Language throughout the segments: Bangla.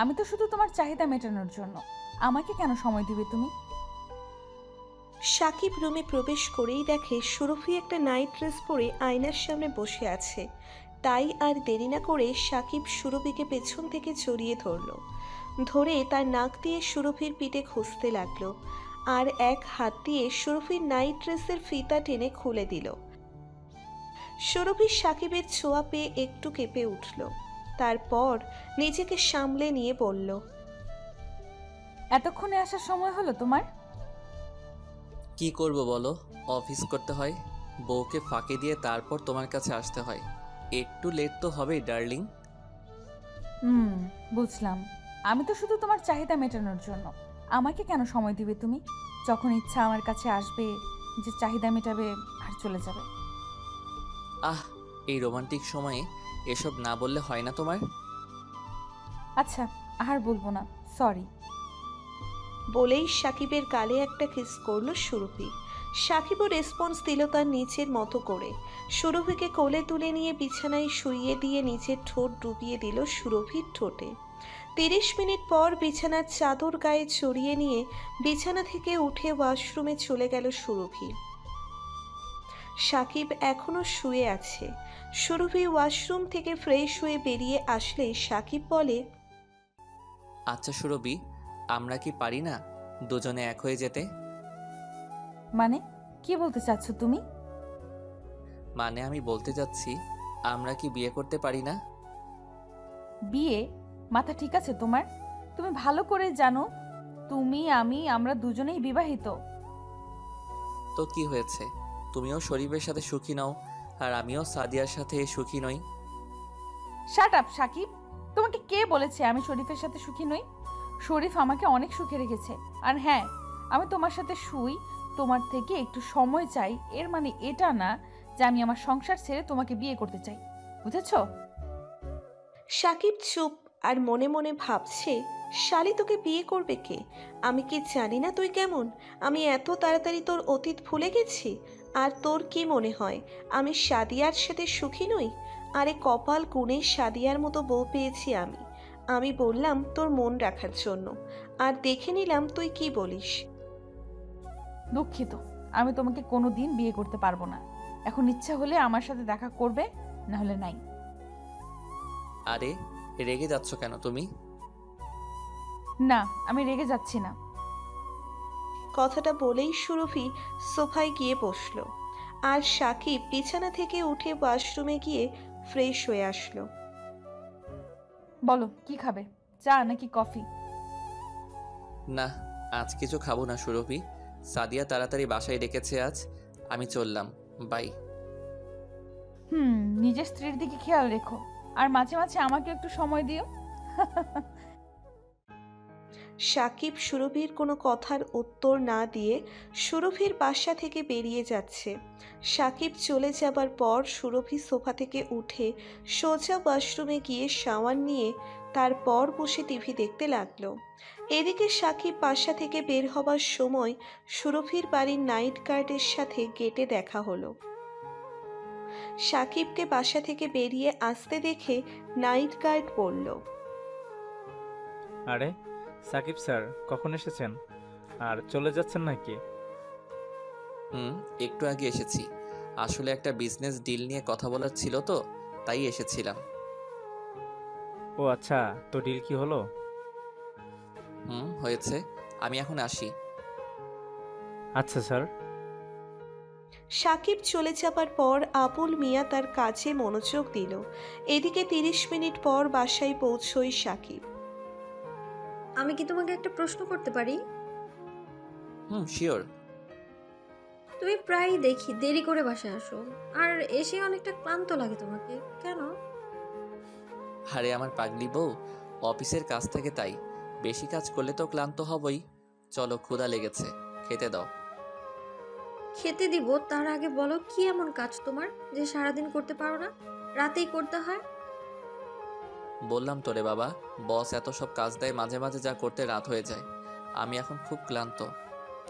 আমি তো শুধু তোমার চাহিদা মেটানোর জন্য। আমাকে কেন সময় দিবে তুমি? সাকিব রুমে প্রবেশ করেই দেখে সুরভি একটা নাইট ড্রেস পরে আয়নার সামনে বসে আছে। তাই আর দেরি না করে সাকিব সুরভিকে পেছন থেকে জড়িয়ে ধরে তার নাক দিয়ে সুরভির পিঠে ঘষতে লাগলো, আর এক হাত দিয়ে সুরভির নাইট ড্রেসের ফিতা টেনে খুলে দিল। সুরভি সাকিবের ছোঁয়া পেয়ে একটু কেঁপে উঠল। তারপর নিজেকে সামলে নিয়ে বলল, এতক্ষণে আসার সময় হলো তোমার? কি করব বলো, অফিস করতে হয়, বউকে ফাঁকি দিয়ে তারপর তোমার কাছে আসতে হয়। একটু লেট তো হবেই ডার্লিং। হুম, বুঝলাম। আমি তো শুধু তোমার চাহিদা মেটানোর জন্য। আমাকে কেন সময় দিবে তুমি? যখন ইচ্ছা আমার কাছে আসবে, যে চাহিদা মেটাবে আর চলে যাবে। আহ, এই রোমান্টিক সময়ে এসব না বললে হয় না তোমার? আচ্ছা, আর বলবো না, সরি। বলেই সাকিবের গালে একটা কিস করলো সুরভি। সাকিবও রেসপন্স দিল তার নিচের মতো করে। সুরভিকে কোলে তুলে নিয়ে বিছানায় শুইয়ে দিয়ে নিচের ঠোঁট ডুবিয়ে দিল সুরভির ঠোঁটে। 30 মিনিট পর বিছানার চাদর গায়ে চড়িয়ে নিয়ে বিছানা থেকে উঠে ওয়াশরুমে চলে গেল সুরভি। সাকিব এখনো শুয়ে আছে। সুরভি ওয়াশরুম থেকে ফ্রেশ হয়ে বেরিয়ে আসলে সাকিব বলে, আচ্ছা সুরভি, আমরা কি পারি না দুজনে এক হয়ে যেতে? মানে, কি বলতে চাচ্ছ তুমি? মানে আমি বলতে যাচ্ছি, আমরা কি বিয়ে করতে পারি না? বিয়ে? মাথা ঠিক আছে তোমার? তুমি ভালো করে জানো তুমি আমরা দুজনেই বিবাহিত। তো কি হয়েছে? তুমিও শরীফের সাথে সুখী নও, আর আমিও সাদিয়ার সাথে সুখী নই। Shut up Sakib. তোমাকে কে বলেছে আমি শরীফের সাথে সুখী নই? শরীফ আমাকে অনেক সুখে রেখেছে। আর হ্যাঁ, আমি তোমার সাথে শুই, তোমার থেকে একটু সময় চাই, এর মানে এটা না যে আমি আমার সংসার ছেড়ে তোমাকে বিয়ে করতে চাই। বুঝেছো? সাকিব চুপ, আর মনে মনে ভাবছে, শালি তোকে বিয়ে করবে কে? আমি কি জানি না তুই কেমন? আমি এত তাড়াতাড়ি তোর অতীত ভুলে গেছি? আর তোর কি মনে হয় আমি সাদিয়ার সাথে সুখী নই? আরে কপাল গুণে সাদিয়ার মতো বউ পেয়েছি আমি। আমি বললাম তোর মন রাখার জন্য, আর দেখে নিলাম তুই কি বলিস। দুঃখিত, আমি তোমাকে কোনোদিন বিয়ে করতে পারবো না। এখন ইচ্ছা হলে আমার সাথে দেখা করবে, না হলে নাই। আরে, রেগে যাচ্ছ কেন তুমি? না, আমি রেগে যাচ্ছি না। কথাটা বলেই সুরভি সোফায় গিয়ে বসল, আর সাকিব বিছানা থেকে উঠে ওয়াশরুমে গিয়ে ফ্রেশ হয়ে আসলো। বলো কি খাবে, চা নাকি কফি? না, আজ কিছু খাবো না সুরভি। সাদিয়া তাড়াতাড়ি বাসায় ডেকেছে আজ, আমি চললাম, বাই। নিজের স্ত্রীর দিকে খেয়াল রেখো, আর মাঝে মাঝে আমাকে একটু সময় দিও। সাকিব সুরভির কোনো কথার উত্তর না দিয়ে সুরভির বাসা থেকে বেরিয়ে যাচ্ছে। সাকিব চলে যাবার পর সুরভি সোফা থেকে উঠে সোজা ওয়াশরুমে গিয়ে শাওয়ার নিয়ে তারপর বসে টিভি দেখতে লাগলো। এদিকে সাকিব বাসা থেকে বের হবার সময় সুরভির বাড়ির নাইট গার্ডের সাথে গেটে দেখা হলো। সাকিবকে বাসা থেকে বেরিয়ে আসতে দেখে নাইট গার্ড বলল, আরে সাকিব স্যার, কখন এসেছেন? আর চলে যাচ্ছেন নাকি? একটু আগে এসেছি। আসলে একটা বিজনেস ডিল নিয়ে কথা বলার ছিল তো, তাই এসেছিলাম। ও আচ্ছা, তো ডিল কি হলো? হয়েছে। আমি এখন আসি। আচ্ছা স্যার। সাকিব চলে যাবার পর আবুল মিয়া তার কাজে মনোযোগ দিল। এদিকে 30 মিনিট পর বাসায় পৌঁছই সাকিব। আমি কি তোমাকে একটা প্রশ্ন করতে পারি? শিওর। তুমি প্রায়ই দেখি দেরি করে বাসায় আসো, আর এসে অনেকটা ক্লান্ত লাগে তোমাকে, কেন? আরে আমার পাগলি বউ, অফিসের কাজ থেকে তাই। বেশি কাজ করলে তো ক্লান্ত হবই। চলো, ক্ষুধা লেগেছে, খেতে দাও। খেতে দিব তার আগে বলো, কি এমন কাজ তোমার যে সারাদিন করতে পারো না, রাতেই করতে হয়? বললাম তো রে বাবা, বস এত সব কাজ দেয়, মাঝে মাঝে যা করতে রাত হয়ে যায়। আমি এখন খুব ক্লান্ত,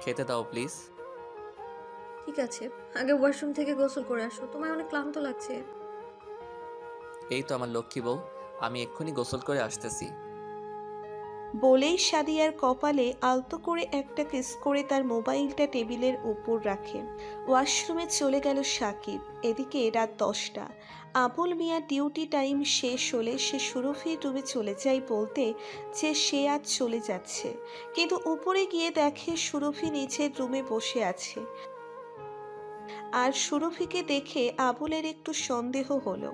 খেতে দাও প্লিজ। ঠিক আছে, আগে ওয়াশরুম থেকে গোসল করে আসো, তোমায় অনেক ক্লান্ত লাগছে। এই তো আমার লক্ষ্মী বউ, আমি এক্ষুনি গোসল করে আসতেছি। বলেই সাদিয়ার কপালে আলতো করে একটা কিস করে তার মোবাইলটা টেবিলের উপর রাখে। ওয়াশরুমে চলে গেল সাকিব। এদিকে রাত 10টা। আবুল মিয়া ডিউটি টাইম শেষ হলে সে সুরভির রুমে চলে যায় বলতে যে সে আজ চলে যাচ্ছে, কিন্তু উপরে গিয়ে দেখে সুরভি নিচের রুমে বসে আছে। আর সুরভিকে দেখে আবুলের একটু সন্দেহ হলো,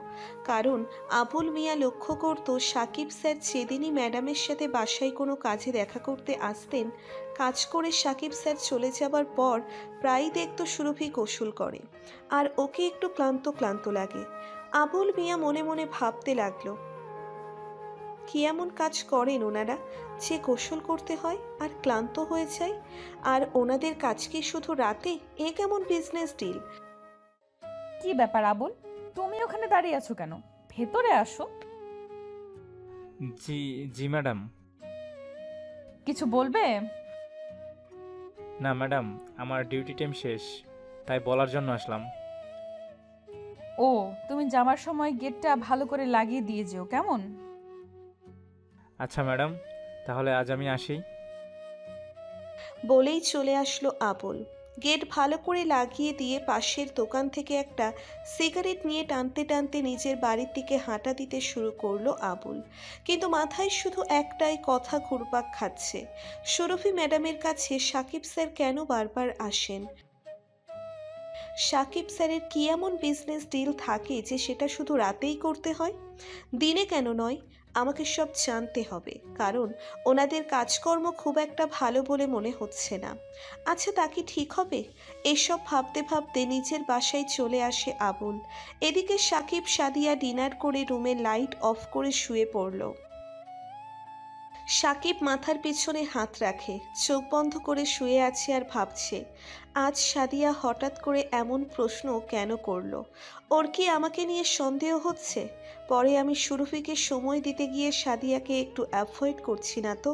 কারণ আবুল মিয়া লক্ষ্য করত সাকিব স্যার যেদিনই ম্যাডামের সাথে বাসায় কোনো কাজে দেখা করতে আসতেন, কাজ করে সাকিব স্যার চলে যাবার পর প্রায়ই দেখত সুরভি গোসল করে, আর ওকে একটু ক্লান্ত ক্লান্ত লাগে। আবুল মিয়া মনে মনে ভাবতে লাগলো, কি এমন কাজ করেন ওনারা যে গোসল করতে হয় আর ক্লান্ত হয়ে যায়? আর ওনাদের কাজ কি শুধু রাতে? এ কেমন বিজনেস ডিল? কি ব্যাপার আবুল, তুমি ওখানে দাঁড়িয়ে আছো কেন? ভেতরে আসো। জি জি ম্যাডাম। কিছু বলবে? না ম্যাডাম, আমার ডিউটি টাইম শেষ, তাই বলার জন্য আসলাম। ও, তুমি যাওয়ার সময় গেটটা ভালো করে লাগিয়ে দিয়ে যেও, কেমন? আচ্ছা ম্যাডাম, তাহলে আজ আমি আসি। বলেই চলে আসলো আবুল। গেট ভালো করে লাগিয়ে দিয়ে পাশের দোকান থেকে একটা সিগারেট নিয়ে টানতে টানতে নিজের বাড়ির দিকে হাঁটা দিতে শুরু করলো আবুল। কিন্তু মাথায় শুধু একটাই কথা ঘুরপাক খাচ্ছে, সুরভি ম্যাডামের কাছে সাকিব স্যার কেন বারবার আসেন? সাকিব স্যারের কি এমন বিজনেস ডিল থাকে যে সেটা শুধু রাতেই করতে হয়, দিনে কেন নয়? আমাকে সব জানতে হবে, কারণ ওনাদের কাজকর্ম খুব একটা ভালো বলে মনে হচ্ছে না। আচ্ছা, তা কি ঠিক হবে? এসব ভাবতে ভাবতে নিজের বাসায় চলে আসে আবুল। এদিকে সাকিব সাদিয়া ডিনার করে রুমের লাইট অফ করে শুয়ে পড়ল। সাকিব মাথার পিছনে হাত রাখে, চোখ বন্ধ করে শুয়ে আছে আর ভাবছে, আজ সাদিয়া হঠাৎ করে এমন প্রশ্ন কেন করলো? ওর কি আমাকে নিয়ে সন্দেহ হচ্ছে? পরে আমি সুরভিকে সময় দিতে গিয়ে সাদিয়াকে একটু অ্যাভয়েড করছি না তো?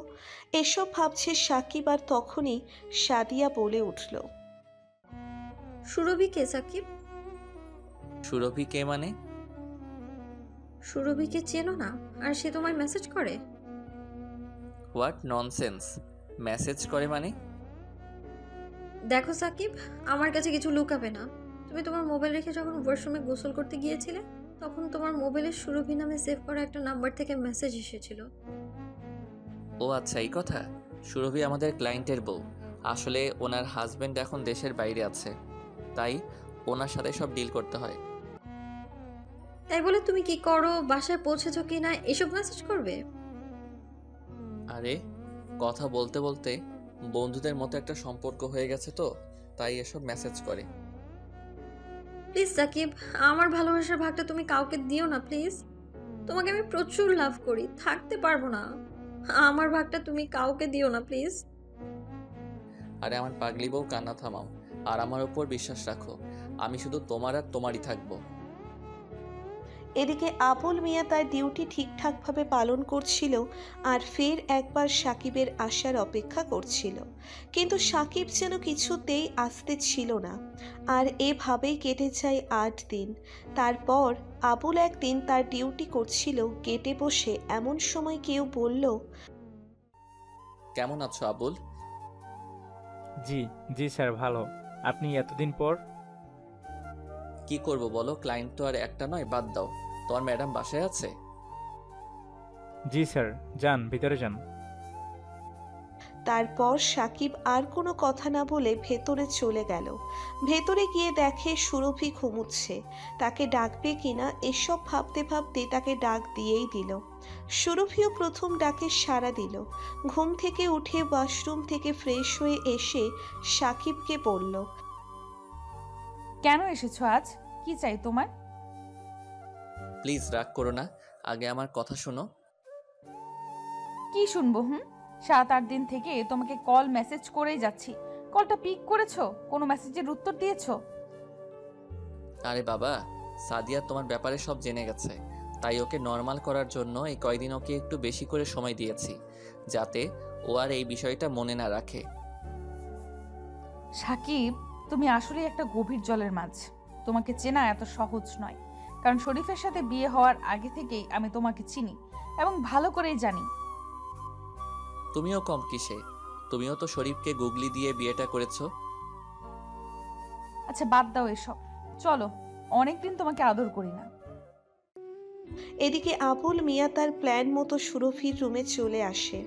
এসব ভাবছে সাকিব, আর তখনই সাদিয়া বলে উঠল, সুরভি কে সাকিব? সুরভি কে মানে? সুরভিকে চেনো না আর সে তোমায় মেসেজ করে? What nonsense! মেসেজ করে মানে? দেখো সাকিব, আমার কাছে কিছু লুকাবে না। তুমি তোমার মোবাইল রেখে যখন ওয়াশরুমে গোসল করতে গিয়েছিলে, তখন তোমার মোবাইলে সুরভি নামে সেভ করা একটা নাম্বার থেকে মেসেজ এসেছিল। ও আচ্ছা, এই কথা। সুরভি আমাদের ক্লায়েন্টের বউ। আসলে ওনার হাজবেন্ড এখন দেশের বাইরে আছে, তাই ওনার সাথে সব ডিল করতে হয়। তাই বলে তুমি কি করো, বাসায় পৌঁছেছো কি না, এসব মেসেজ করবে? আরে, কথা বলতে বলতে বন্ধুদের মতো একটা সম্পর্ক হয়ে গেছে, তো তাই এসব মেসেজ করে। প্লিজ সাকিব, আমার ভালোবাসার ভাগটা তুমি কাউকে দিও না প্লিজ। তোমাকে আমি প্রচুর লাভ করি, থাকতে পারবো না। আমার ভাগটা তুমি কাউকে দিও না প্লিজ। আরে আমার পাগলি বউ, কান্না থামাও আর আমার উপর বিশ্বাস রাখো। আমি শুধু তোমার আর তোমারই থাকবো। এদিকে আবুল মিয়া তার ডিউটি ঠিকঠাকভাবে পালন করছিল আর ফের একবার সাকিবের আসার অপেক্ষা করছিল, কিন্তু সাকিব যেন কিছুতেই আসতে ছিল না। আর এভাবেই কেটে যায় 8 দিন। তারপর আবুল একদিন তার ডিউটি করছিল গেটে বসে, এমন সময় কেউ বলল, কেমন আছো আবুল? জি জি স্যার, ভালো। আপনি এতদিন পর? কি করব বলো, ক্লায়েন্ট তো আর একটা নয়, বাদ দাও। তোমার ম্যাডাম বাসায় আছে? জি স্যার, যান ভিতরে যান। তারপর সাকিব আর কোনো কথা না বলে ভেতরে চলে গেল। ভেতরে গিয়ে দেখে সুরভি ঘুমুচ্ছে, তাকে ডাকবে কিনা এসব ভাবতে ভাবতে তাকে ডাক দিয়েই দিল। সুরভিও প্রথম ডাকে সাড়া দিল। ঘুম থেকে উঠে ওয়াশরুম থেকে ফ্রেশ হয়ে এসে সাকিবকে বলল, কেন এসেছো আজ? কি চাই তোমার? প্লিজ রাগ করো না, আগে আমার কথা শোনো। কি শুনবো? 7-8 দিন থেকে তোমাকে কল মেসেজ করেই যাচ্ছি, কলটা পিক করেছো? কোনো মেসেজের উত্তর দিয়েছো? আরে বাবা, সাদিয়া তোমার ব্যাপারে সব জেনে গেছে, তাই ওকে নর্মাল করার জন্য এই কয়দিন ওকে একটু বেশি করে সময় দিয়েছি, যাতে ও আর এই বিষয়টা মনে না রাখে। সাকিব, তুমি আসলে একটা গভীর জলের মাছ। তোমাকে চেনা এত সহজ নয়, কারণ শরীফের সাথে বিয়ে হওয়ার আগে থেকেই আমি তোমাকে চিনি এবং ভালো করেই জানি। তুমিও কম কিসে? তুমিও তো শরীফকে গুগলি দিয়ে বিয়েটা করেছো। আচ্ছা বাদ দাও এসব, চলো, অনেকদিন তোমাকে আদর করি না। এদিকে আবুল মিয়া তার প্ল্যান মতো সুরভির রুমে চলে আসে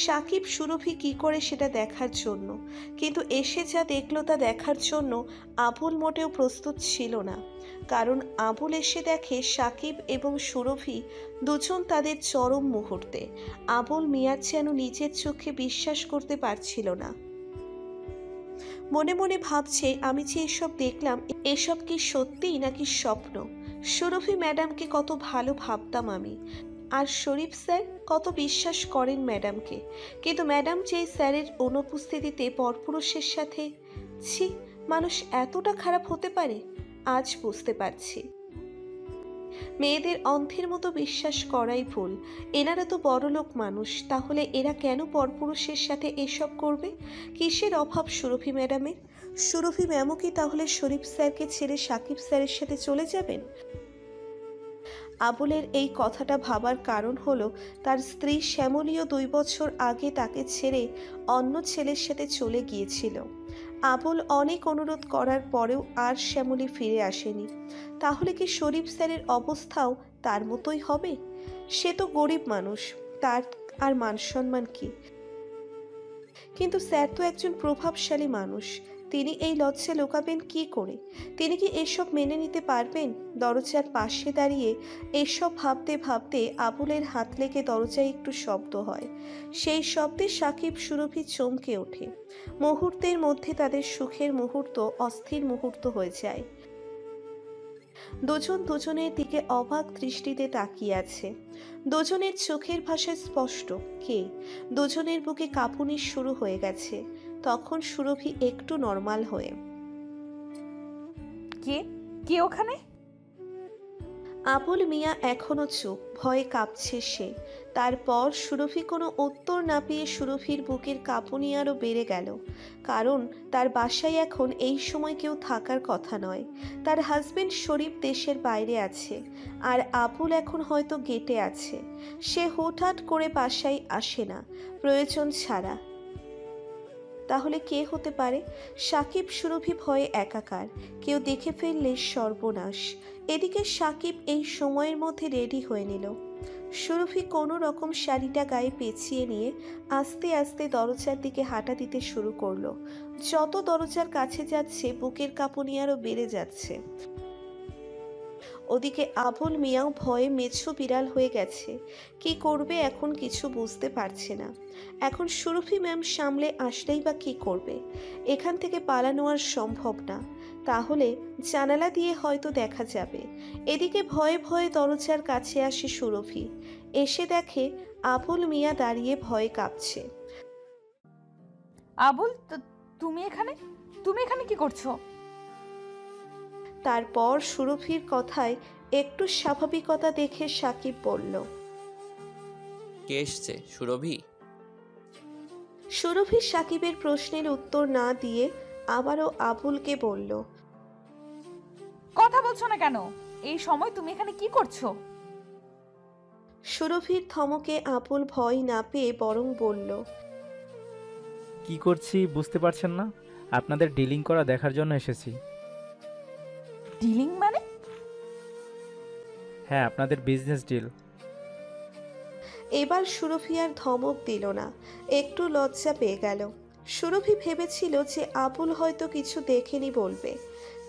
সাকিব সুরভি কি করে সেটা দেখার জন্য, কিন্তু এসে যা দেখলো তা দেখার জন্য আবুল মোটেও প্রস্তুত ছিল না। কারণ আবুল এসে দেখে সাকিব এবং সুরভি দুজন তাদের চরম মুহূর্তে। আবুল মিয়ার যেন নিজের চোখে বিশ্বাস করতে পারছিল না। মনে মনে ভাবছে, আমি যে এসব দেখলাম এসব কি সত্যি নাকি স্বপ্ন। সুরভি ম্যাডামকে কত ভালো ভাবতাম আমি, আর শরীফ স্যার কত বিশ্বাস করেন ম্যাডামকে, কিন্তু ম্যাডাম যে স্যারের অনুপস্থিতিতে পরপুরুষের সাথে, ছি, মানুষ এতটা খারাপ হতে পারে আজ বুঝতে পারছি। মেয়েদের অন্ধের মতো বিশ্বাস করাই ভুল। এনারা তো বড়লোক মানুষ, তাহলে এরা কেন পরপুরুষের সাথে এসব করবে? কিসের অভাব সুরভি ম্যাডামের? সুরভি ম্যামও কি তাহলে শরীফ স্যারকে ছেড়ে সাকিব স্যারের সাথে চলে যাবেন? আবুলের এই কথাটা ভাবার কারণ হলো তার স্ত্রী শ্যামলীও 2 বছর আগে তাকে ছেড়ে অন্য ছেলের সাথে চলে গিয়েছিল। আবুল অনেক অনুরোধ করার পরেও আর শ্যামলী ফিরে আসেনি। তাহলে কি শরীফ স্যারের অবস্থাও তার মতোই হবে? সে তো গরিব মানুষ, তার আর মান সম্মান কি? কিন্তু স্যার তো একজন প্রভাবশালী মানুষ, তিনি এই লজ্জা লুকাবেন কি করে? তিনি কি এসব মেনে নিতে পারবেন? দরজার পাশে দাঁড়িয়ে এসব ভাবতে ভাবতে আবুলের হাত লেগে দরজায় একটু শব্দ হয়। সেই শব্দে সাকিব সুরভি চমকে ওঠে। মুহূর্তের মধ্যে তাদের সুখের মুহূর্ত অস্থির মুহূর্ত হয়ে যায়। দুজন দুজনের দিকে অবাক দৃষ্টিতে তাকিয়ে আছে। দুজনের চোখের ভাষা স্পষ্ট, কে? দুজনের বুকে কাঁপুনি শুরু হয়ে গেছে। তখন সুরভি একটু নর্মাল হয়ে, কে কে ওখানে? আবুল মিয়া এখনো চুপ, ভয়ে কাঁপছে সে। তারপর সুরভি কোনো উত্তর না পেয়ে সুরভির বুকের কাঁপুনি আরও বেড়ে গেল। কারণ তার বাসায় এখন এই সময় কেউ থাকার কথা নয়। তার হাজবেন্ড শরীফ দেশের বাইরে আছে, আর আবুল এখন হয়তো গেটে আছে। সে হুটহাট করে বাসায় আসে না প্রয়োজন ছাড়া। তাহলে কে হতে পারে? সাকিব সুরভি ভয়ে একাকার, কেউ দেখে ফেললে সর্বনাশ। এদিকে সাকিব এই সময়ের মধ্যে রেডি হয়ে নিল। সুরভি কোনো রকম শাড়িটা গায়ে পেঁচিয়ে নিয়ে আস্তে আস্তে দরজার দিকে হাঁটা দিতে শুরু করলো। যত দরজার কাছে যাচ্ছে বুকের কাঁপুনি আরও বেড়ে যাচ্ছে। ওদিকে আবুল মিয়াও ভয়ে মেছো বিড়াল হয়ে গেছে। কি করবে এখন কিছু বুঝতে পারছে না। এখন সুরভি ম্যাম সামলে আসলেই বা কি করবে? এখান থেকে পালানো আর সম্ভব না। তাহলে জানালা দিয়ে হয়তো দেখা যাবে। এদিকে ভয়ে ভয়ে দরজার কাছে আসে সুরভি। এসে দেখে আবুল মিয়া দাঁড়িয়ে ভয়ে কাঁপছে। আবুল, তুমি এখানে? তুমি এখানে কি করছো? তারপর সুরভির কথায় একটু স্বাভাবিকতা দেখে সাকিব বলল, কে এসছে সুরভি? সুরভি সাকিবের প্রশ্নের উত্তর না দিয়ে আবারও আবুলকে বলল, কথা বলছো না কেন? এই সময় তুমি এখানে কি করছো? সুরভির ধমকে আবুল ভয় না পেয়ে বরং বলল, কি করছি বুঝতে পারছেন না? আপনাদের ডিলিং করা দেখার জন্য এসেছি। ডিলিং মানে? হ্যাঁ, আপনাদের বিজনেস ডিল। এবার সুরভি আর ধমক দিল না, একটু লজ্জা পেয়ে গেল। সুরভি ভেবেছিল যে আবুল হয়তো কিছু দেখেনি বলবে।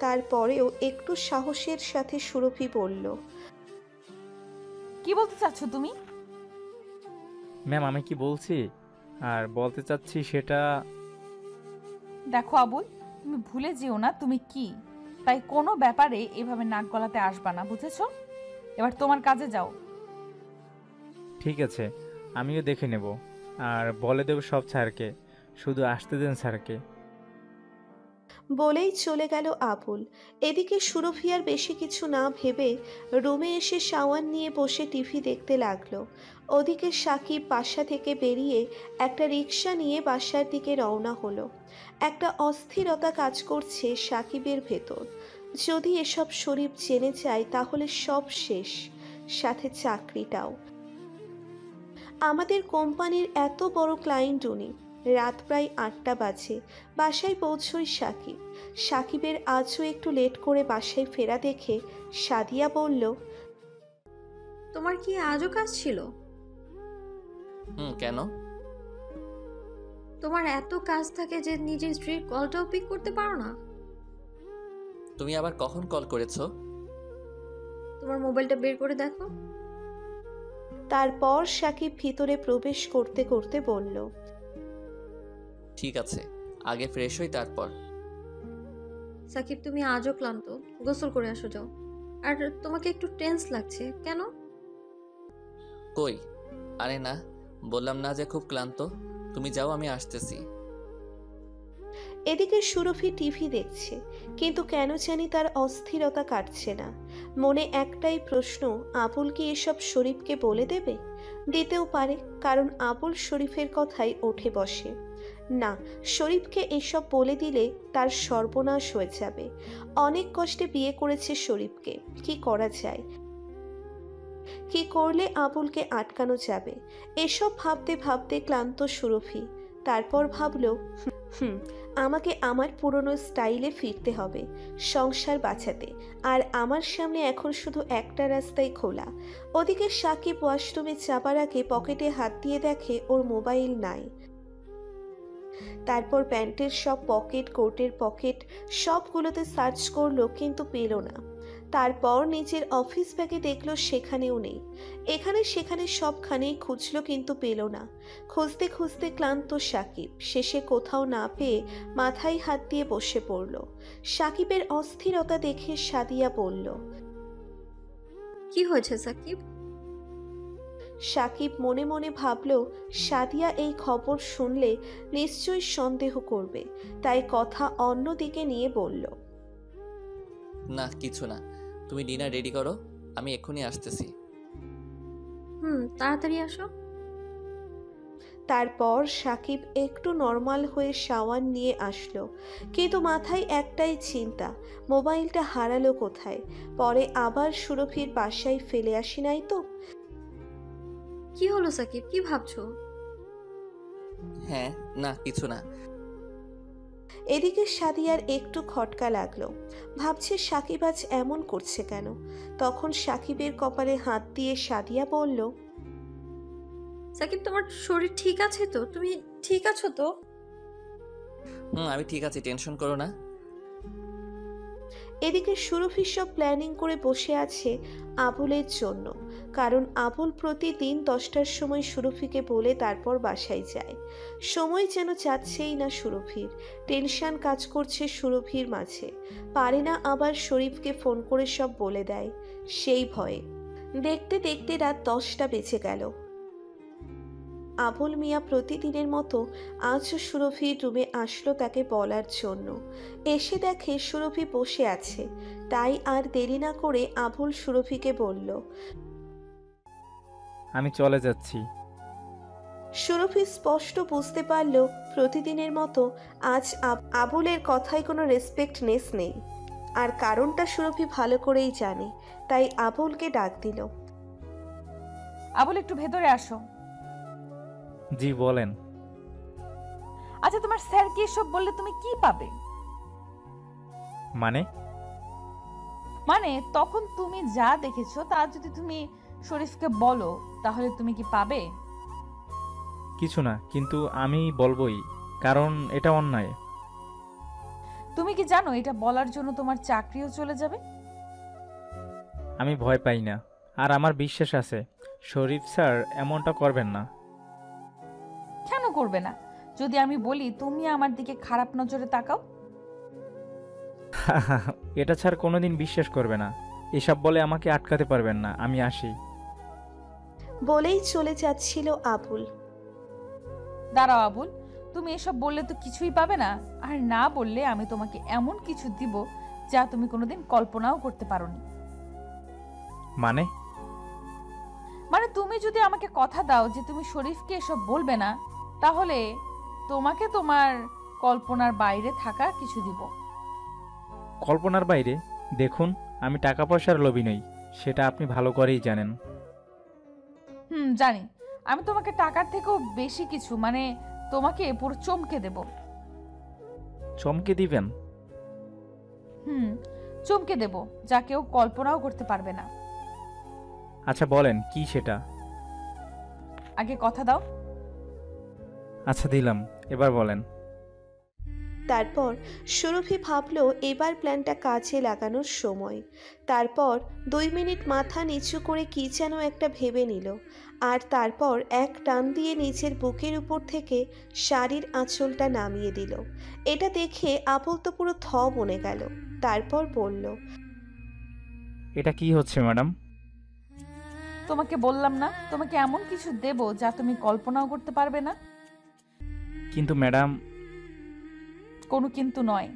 তারপরেও একটু সাহসের সাথে সুরভি বলল, কি বলতে চাচ্ছ তুমি? ম্যাম, আমি কি বলছি আর বলতে চাচ্ছি সেটা। দেখো আবুল, তুমি ভুলে যেও না তুমি কি, তাই কোনো ব্যাপারে এভাবে নাক গলাতে আসবা না, বুঝেছো? এবার তোমার কাজে যাও। ঠিক আছে, আমিও দেখে নেব আর বলে দেব সব স্যারকে। শুধু আসতে দেন স্যারকে। বলেই চলে গেল আবুল। এদিকে সুরভি আর বেশি কিছু না ভেবে রুমে এসে শাওয়ার নিয়ে বসে টিভি দেখতে লাগলো। ওদিকে সাকিব বাসা থেকে বেরিয়ে একটা রিক্সা নিয়ে বাসার দিকে রওনা হলো। একটা অস্থিরতা কাজ করছে সাকিবের ভেতর। যদি এসব শরীফ জেনে যায় তাহলে সব শেষ, সাথে চাকরিটাও। আমাদের কোম্পানির এত বড় ক্লায়েন্ট উনি। রাত প্রায় 8টা বাজে। বাসায় পৌঁছই সাকিব। সাকিবের আজও একটু লেট করে বাসায় ফেরা দেখে সাদিয়া বলল, তোমার কি আজও কাজ ছিল? কেন? তোমার এত কাজ থাকে যে নিজের স্ত্রীর কলটাও পিক করতে পারো না? তুমি আবার কখন কল করেছো? তোমার মোবাইলটা বের করে দেখো। তারপর সাকিব ভিতরে প্রবেশ করতে করতে বলল, ঠিক আছে, আগে ফ্রেশ হই তারপর। সাকিব, তুমি আজও ক্লান্ত, গোসল করে আসো যাও। আর তোমাকে একটু টেন্স লাগছে কেন? কই, আরে না, বললাম না যে খুব ক্লান্ত। তুমি যাও, আমি আসতেছি। এদিকে সুরভি টিভি দেখছে, কিন্তু কেন জানি তার অস্থিরতা কাটছে না। মনে একটাই প্রশ্ন, আবুল কি এসব শরীফকে বলে দেবে? দিতেও পারে, কারণ আবুল শরীফের কথাই ওঠে বসে। না, শরীফকে এসব বলে দিলে তার সর্বনাশ হয়ে যাবে। অনেক কষ্টে বিয়ে করেছে শরীফকে, কি করা যায়? কি করলে আবুলকে আটকানো যাবে? এসব ভাবতে ভাবতে ক্লান্ত সুরভি। তারপর ভাবল, হুম, আমাকে আমার পুরনো স্টাইলে ফিরতে হবে সংসার বাঁচাতে। আর আমার সামনে এখন শুধু একটা রাস্তাই খোলা। ওদিকে সাকিব ওয়াশরুমে যাবার আগে পকেটে হাত দিয়ে দেখে ওর মোবাইল নাই। তারপর প্যান্টের সব পকেট, কোটের পকেট সবগুলোতে সার্চ করলো, কিন্তু পেল না। তারপর নিজের অফিস ব্যাগে দেখলো, সেখানেও নেই। এখানে সেখানে সবখানেই খুঁজলো, কিন্তু পেল না। খুঁজতে খুঁজতে ক্লান্ত সাকিব শেষে কোথাও না পেয়ে মাথায় হাত দিয়ে বসে পড়ল। সাকিবের অস্থিরতা দেখে সাদিয়া বলল, কি হয়েছে সাকিব? সাকিব মনে মনে ভাবল, সাদিয়া এই খবর শুনলে নিশ্চয়ই সন্দেহ করবে, তাই কথা অন্য দিকে নিয়ে বলল, না, কিছু না। তুমি ডিনার রেডি করো, আমি এক্ষুনি আসতেছি। তাড়াতাড়ি আসো। তারপর সাকিব একটু নর্মাল হয়ে শাওয়ার নিয়ে আসলো, কিন্তু মাথায় একটাই চিন্তা, মোবাইলটা হারালো কোথায়? পরে আবার সুরভির বাসায় ফেলে আসি নাই তো? কি হলো সাকিব, কি ভাবছো? হ্যাঁ, না, কিছু না। এদিকে সাদিয়ার একটু খটকা লাগলো, ভাবছে সাকিব আজ এমন করছে কেন। তখন সাকিবের কপালে হাত দিয়ে সাদিয়া বলল, সাকিব, তোমার শরীর ঠিক আছে তো? তুমি ঠিক আছো তো? আমি ঠিক আছি, টেনশন করো না। এদিকে সুরভি সব প্ল্যানিং করে বসে আছে আবুলের জন্য, কারণ আবুল প্রতিদিন 10টার সময় সুরভিকে বলে তারপর বাসায় যায়। সময় যেন যাচ্ছেই না সুরভির। টেনশন কাজ করছে সুরভির মাঝে, পারে না আবার শরীফকে ফোন করে সব বলে দেয়, সেই ভয়ে। দেখতে দেখতে রাত 10টা বেজে গেল। আবুল মিয়া প্রতিদিনের মতো আজও সুরভির রুমে আসলো তাকে বলার জন্য। এসে দেখে সুরভি বসে আছে, তাই আর দেরি না করে আবুল সুরভিকে বলল, আমি চলে যাচ্ছি। সুরভি স্পষ্ট বুঝতে পারল প্রতিদিনের মতো আজ আবুলের কথায় কোনো রেসপেক্টনেস নেই। আর কারণটা সুরভি ভালো করেই জানে, তাই আবুলকে ডাক দিল। আবুল, একটু ভেতরে আসো। জি বলেন। আচ্ছা, তোমার স্যারকে এসব বললে তুমি কি পাবে? মানে? মানে তখন তুমি যা দেখেছো তা যদি তুমি শরীফকে বলো, তাহলে তুমি কি পাবে? কিছু না, কিন্তু আমি বলবোই, কারণ এটা অন্যায়। তুমি কি জানো এটা বলার জন্য তোমার চাকরিও চলে যাবে? আমি ভয় পাই না, আর আমার বিশ্বাস আছে শরীফ স্যার এমনটা করবেন না। কেন করবে না? যদি আমি বলি তুমি আমার দিকে খারাপ নজরে তাকাও? এটা ছাড় কোনোদিন বিশ্বাস করবে না। এসব বলে আমাকে আটকাতে পারবেন না, আমি আসি। বলেই চলে যাচ্ছিল আবুল। দাঁড়াও আবুল, তুমি এসব বললে তো কিছুই পাবে না, আর না বললে আমি তোমাকে এমন কিছু দিব যা তুমি কোনোদিন কল্পনাও করতে পারোনি। মানে? মানে তুমি যদি আমাকে কথা দাও যে তুমি শরীফকে এসব বলবে না, তাহলে তোমাকে তোমার কল্পনার বাইরে থাকা কিছু দিব। কল্পনার বাইরে? দেখুন, আমি টাকা পয়সার লোভী নই, সেটা আপনি ভালো করেই জানেন। জানি। আমি তোমাকে টাকার থেকেও বেশি কিছু, মানে তোমাকে পুরো চমকে দেব। চমকে দিবেন? হুম, চমকে দেব, যা কেউ কল্পনাও করতে পারবে না। আচ্ছা বলেন, কি সেটা? আগে কথা দাও। আচ্ছা দিলাম, এবার বলেন। তারপর সুরভি ভাবল এবার প্ল্যানটা কাজে লাগানোর সময়। তারপর 2 মিনিট মাথা নিচু করে কি যেন একটা ভেবে নিল, আর তারপর এক টান দিয়ে নিচের বুকের উপর থেকে শাড়ির আঁচলটা নামিয়ে দিল। এটা দেখে আবুল তো পুরো থ বনে গেল। তারপর বলল, এটা কি হচ্ছে ম্যাডাম? তোমাকে বললাম না, তোমাকে এমন কিছু দেব যা তুমি কল্পনাও করতে পারবে না। কিন্তু ম্যাডাম। কোনো কিন্তু নয়।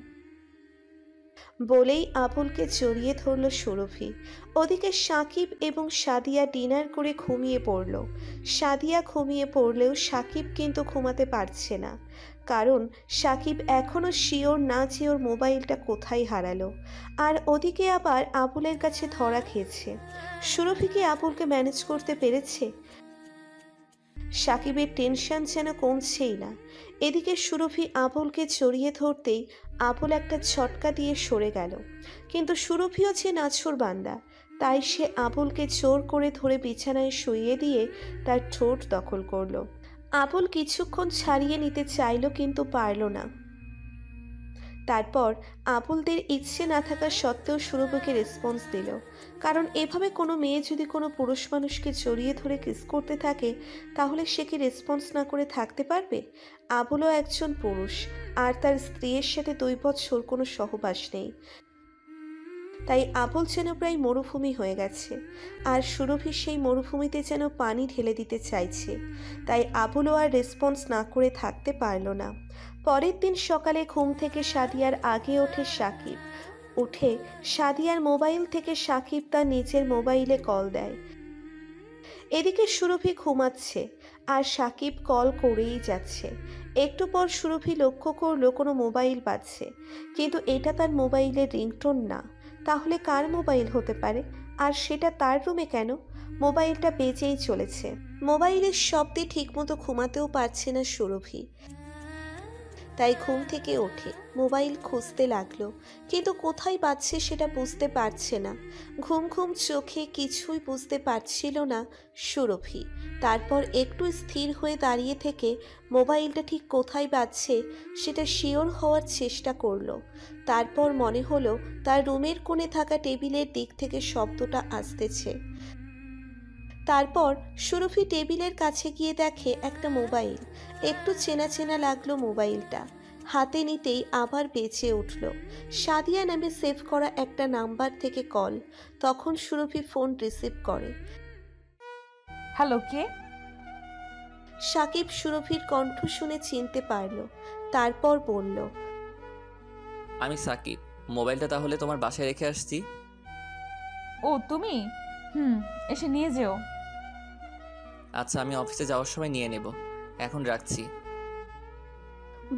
বলেই আবুলকে জড়িয়ে ধরল সুরভি। ওদিকে সাকিব এবং সাদিয়া ডিনার করে ঘুমিয়ে পড়ল। সাদিয়া ঘুমিয়ে পড়লেও সাকিব কিন্তু ঘুমাতে পারছে না, কারণ সাকিব এখনও শিওর না যে ওর মোবাইলটা কোথায় হারালো। আর ওদিকে আবার আবুলের কাছে ধরা খেয়েছে। সুরভি কি আবুলকে ম্যানেজ করতে পেরেছে? সাকিবের টেনশন যেন কমছেই না। এদিকে সুরভি আবুলকে জড়িয়ে ধরতেই আবুল একটা ঝটকা দিয়ে সরে গেল। কিন্তু সুরভিও যে নাছোড়বান্দা, তাই সে আবুলকে জোর করে ধরে বিছানায় শুইয়ে দিয়ে তার ঠোঁট দখল করলো। আবুল কিছুক্ষণ ছাড়িয়ে নিতে চাইল, কিন্তু পারল না। তারপর আবুলদের ইচ্ছে না থাকা সত্ত্বেও সুরভিকে রেসপন্স দিল, কারণ এভাবে কোনো মেয়ে যদি কোনো পুরুষ মানুষকে জড়িয়ে ধরে কিস করতে থাকে, তাহলে সে কি রেসপন্স না করে থাকতে পারবে? আবুলও একজন পুরুষ, আর তার স্ত্রীর সাথে 2 বছর কোনো সহবাস নেই। তাই আবুল যেন প্রায় মরুভূমি হয়ে গেছে, আর সুরভি সেই মরুভূমিতে যেন পানি ঢেলে দিতে চাইছে। তাই আবুলও আর রেসপন্স না করে থাকতে পারল না। পরের দিন সকালে ঘুম থেকে সাদিয়ার আগে ওঠে সাকিব। উঠে সাদিয়ার মোবাইল থেকে সাকিব তার নিজের মোবাইলে কল দেয়। এদিকে সুরভি ঘুমাচ্ছে, আর সাকিব কল করেই যাচ্ছে। একটু পর সুরভি লক্ষ্য করলো কোনো মোবাইল বাজছে, কিন্তু এটা তার মোবাইলের রিংটোন না। তাহলে কার মোবাইল হতে পারে? আর সেটা তার রুমে কেন? মোবাইলটা বেজেই চলেছে। মোবাইলের শব্দে ঠিকমতো ঘুমাতেও পারছে না সুরভি, তাই ঘুম থেকে ওঠে মোবাইল খুঁজতে লাগলো, কিন্তু কোথায় বাজছে সেটা বুঝতে পারছে না। ঘুম ঘুম চোখে কিছুই বুঝতে পারছিল না সুরভি। তারপর একটু স্থির হয়ে দাঁড়িয়ে থেকে মোবাইলটা ঠিক কোথায় বাজছে সেটা শিওর হওয়ার চেষ্টা করলো। তারপর মনে হলো তার রুমের কোণে থাকা টেবিলের দিক থেকে শব্দটা আসতেছে। তারপর সুরভি টেবিলের কাছে গিয়ে দেখে একটা মোবাইল। একটু চেনা চেনা লাগলো মোবাইলটা। হাতে নিতেই আবার বেঁচে উঠল। সাদিয়া নামে সেভ করা একটা নাম্বার থেকে কল। তখন সুরভি ফোন রিসিভ করে। হ্যালো, কে? সাকিব সুরভির কণ্ঠ শুনে চিনতে পারল। তারপর বলল, আমি সাকিব। মোবাইলটা তাহলে তোমার বাসায় রেখে আসছি। ও তুমি? এসে নিয়ে যেও। আচ্ছা, আমি অফিসে যাওয়ার সময় নিয়ে নেব। এখন রাখছি।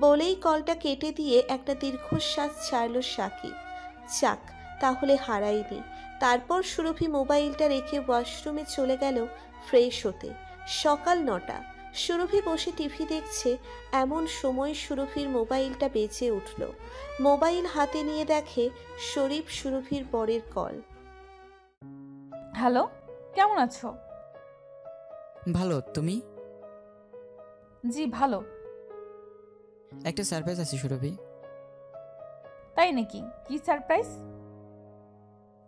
বলেই কলটা কেটে দিয়ে একটা দীর্ঘশ্বাস ছাড়ল সাকিব। যাক, তাহলে হারাইনি। তারপর সুরভি মোবাইলটা রেখে ওয়াশরুমে চলে গেল ফ্রেশ হতে। সকাল 9টা। সুরভি বসে টিভি দেখছে, এমন সময় সুরভির মোবাইলটা বেজে উঠল। মোবাইল হাতে নিয়ে দেখে শরীফ সুরভির বরের কল। হ্যালো, কেমন আছো? ভালো, তুমি? জি ভালো। একটা সারপ্রাইজ আছে সুরভি। তাই নাকি? কি সারপ্রাইজ?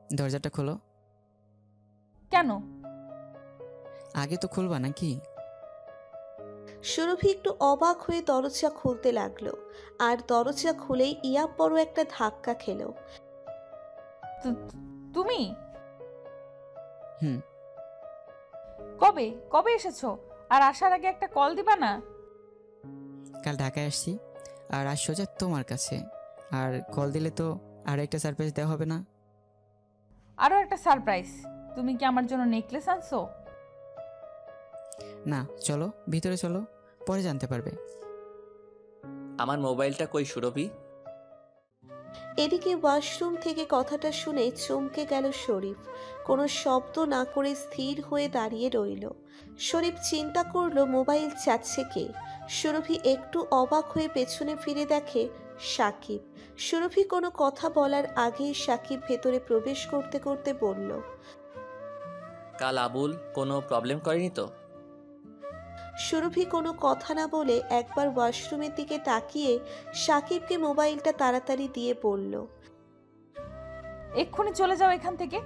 দরজাটা খোলো। কেন? আগে তো খুলবা নাকি? সুরভি একটু অবাক হয়ে দরজা খুলতে লাগলো, আর দরজা খুলেই ইয়া বড় একটা ধাক্কা খেলো। তুমি হুম। কবে কবে এসেছো? আর আসার আগে একটা কল দিবা না? কাল ঢাকায় আসছি, আর আজ সোজা তোমার কাছে। আর কল দিলে তো আর একটা সারপ্রাইজ দেওয়া হবে না? আরো একটা সারপ্রাইজ? তুমি কি আমার জন্য নেকলেস আনছো? না, চলো ভিতরে চলো, পরে জানতে পারবে। আমার মোবাইলটা কই সুরভি? এদিকে ওয়াশরুম থেকে কথাটা শুনে চমকে গেল শরীফ। কোনো শব্দ না করে স্থির হয়ে দাঁড়িয়ে রইল। শরীফ চিন্তা করলো মোবাইল চাচ্ছে কে। সুরভি একটু অবাক হয়ে পেছনে ফিরে দেখে সাকিব। সুরভি কোনো কথা বলার আগেই সাকিব ভেতরে প্রবেশ করতে করতে বলল, কাল আবুল কোনো প্রবলেম করেনি তো? সুরভি কোনো কথা না বলে একবার ওয়াশরুমের দিকে তাকিয়ে সাকিবকে মোবাইলটা তাড়াতাড়ি দিয়ে বলল, এক্ষুনি চলে যাও এখান থেকে।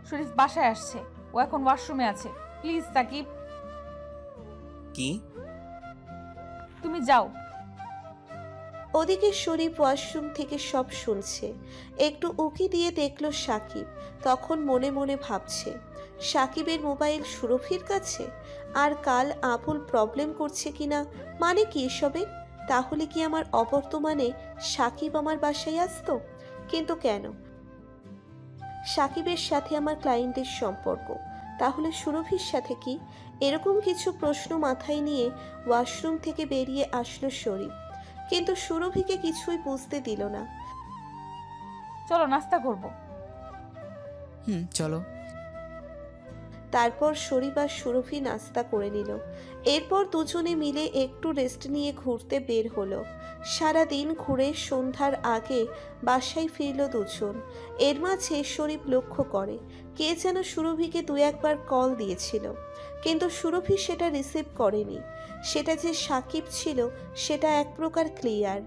শরীফ বাসায় আসছে, ও এখন ওয়াশরুমে আছে। প্লিজ সাকিব, কি? তুমি যাও। ওদিকে শরীফ ওয়াশরুম থেকে সব শুনছে। একটু উকি দিয়ে দেখল সাকিব। তখন মনে মনে ভাবছে, সাকিবের মোবাইল সুরভির কাছে, আর কাল আবুল প্রবলেম করছে কিনা, মানে কি এসবে? তাহলে কি আমার অবর্তমানে সাকিব আমার বাসায় আসতো? কিন্তু কেন? সাকিবের সাথে আমার ক্লায়েন্টের সম্পর্ক, তাহলে সুরভির সাথে কি? এরকম কিছু প্রশ্ন মাথায় নিয়ে ওয়াশরুম থেকে বেরিয়ে আসলো শরীফ, কিন্তু সুরভিকে কিছুই বুঝতে দিল না। চলো নাস্তা করব। চলো। তারপর শরীফ আর সুরভি নাস্তা করে নিল। এরপর দুজনে মিলে একটু রেস্ট নিয়ে ঘুরতে বের হলো। সারাদিন ঘুরে সন্ধ্যার আগে বাসায় ফিরল দুজন। এর মাঝে শরীফ লক্ষ্য করে কে যেন সুরভিকে দু একবার কল দিয়েছিল, কিন্তু সুরভি সেটা রিসিভ করেনি। সেটা যে সাকিব ছিল সেটা এক প্রকার ক্লিয়ার।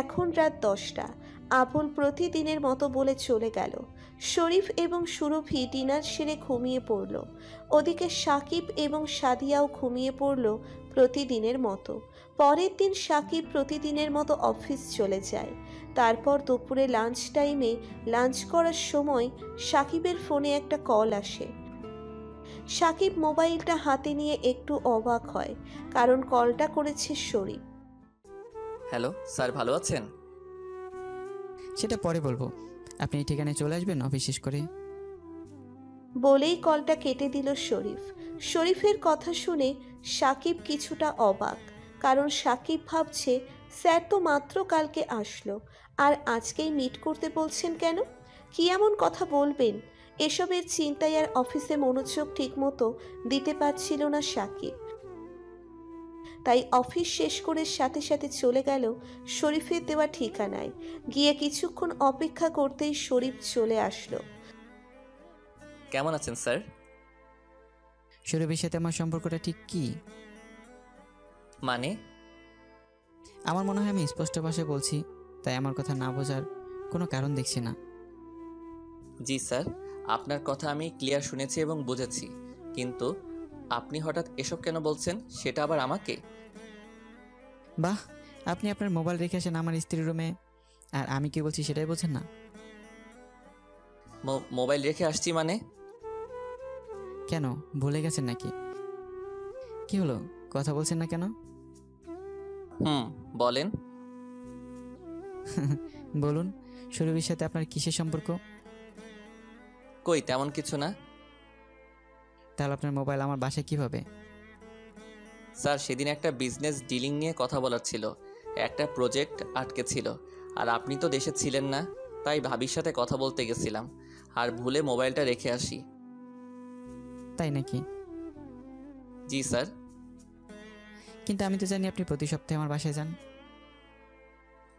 এখন রাত 10টা। আবুল প্রতিদিনের মতো বলে চলে গেল। শরীফ এবং সুরভি ডিনার সেরে ঘুমিয়ে পড়ল। ওদিকে সাকিব এবং সাদিয়াও ঘুমিয়ে পড়ল প্রতিদিনের মতো। পরের দিন সাকিব প্রতিদিনের মতো অফিস চলে যায়। তারপর দুপুরে লাঞ্চ টাইমে লাঞ্চ করার সময় সাকিবের ফোনে একটা কল আসে। সাকিব মোবাইলটা হাতে নিয়ে একটু অবাক হয়, কারণ কলটা করেছে শরীফ। হ্যালো স্যার, ভালো আছেন? সেটা পরে বলবো। আপনি এই ঠিকানায় চলে আসবেন অফিস শেষ করে। বলেই কলটা কেটে দিল শরীফ। শরীফের কথা শুনে সাকিব কিছুটা অবাক, কারণ সাকিব ভাবছে স্যার তো মাত্র কালকে আসলো, আর আজকেই মিট করতে বলছেন কেন? কি এমন কথা বলবেন? এসবের চিন্তায় আর অফিসে মনোযোগ ঠিকমতো দিতে পারছিল না সাকিব। তাই অফিস শেষ করে সাথে সাথে চলে গেল শরীফের দেওয়া ঠিকানায়। গিয়ে কিছুক্ষণ অপেক্ষা করতেই শরীফ চলে আসলো। কেমন আছেন স্যার? সুরভির সাথে আমার সম্পর্কটা ঠিক কি? মানে? আমার মনে হয় আমি স্পষ্ট ভাষায় বলছি, তাই আমার কথা না বোঝার কোনো কারণ দেখছি না। জি স্যার, আপনার কথা আমি ক্লিয়ার শুনেছি এবং বুঝেছি, কিন্তু আপনি হঠাৎ এসব কেন বলছেন, সেটা আবার আমাকে? বাহ, আপনি আপনার মোবাইল রেখে আসেন আমার স্ত্রীর রুমে, আর আমি কি বলছি সেটাই বোঝেন না? মোবাইল রেখে আসছি মানে? কেন, ভুলে গেছেন নাকি? কি হলো, কথা বলছেন না কেন? বলেন। বলুন, সুরভির সাথে আপনার কিসের সম্পর্ক? কই, তেমন কিছু না। তাহলে আপনার মোবাইল আমার বাসায় কিভাবে? স্যার, সেদিন একটা বিজনেস ডিলিং নিয়ে কথা বলার ছিল, একটা প্রজেক্ট আটকে ছিল, আর আপনি তো দেশে ছিলেন না, তাই ভাবির সাথে কথা বলতে গেছিলাম, আর ভুলে মোবাইলটা রেখে আসি। তাই নাকি? জি স্যার। কিন্তু আমি তো জানি আপনি প্রতি সপ্তাহে আমার বাসায় যান।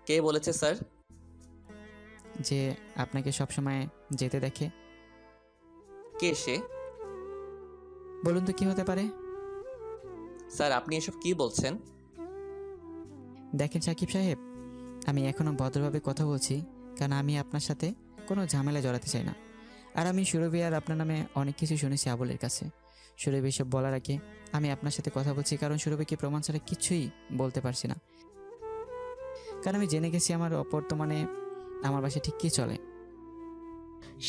কে বলেছে স্যার? যে আপনাকে সবসময় যেতে দেখে। কে সে? বলুন তো কি হতে পারে? স্যার, আপনি এসব কি বলছেন? দেখেন সাকিব সাহেব, আমি এখনও ভদ্রভাবে কথা বলছি, কারণ আমি আপনার সাথে কোনো ঝামেলা জড়াতে চাই না। আর আমি সুরভি আর আপনার নামে অনেক কিছু শুনেছি আবুলের কাছে। সুরভি এসব বলার আগে আমি আপনার সাথে কথা বলছি, কারণ সুরভিকে প্রমাণ ছাড়া কিছুই বলতে পারছি না। কারণ আমি জেনে গেছি আমার অবর্তমানে আমার বাসায় ঠিক কী চলে।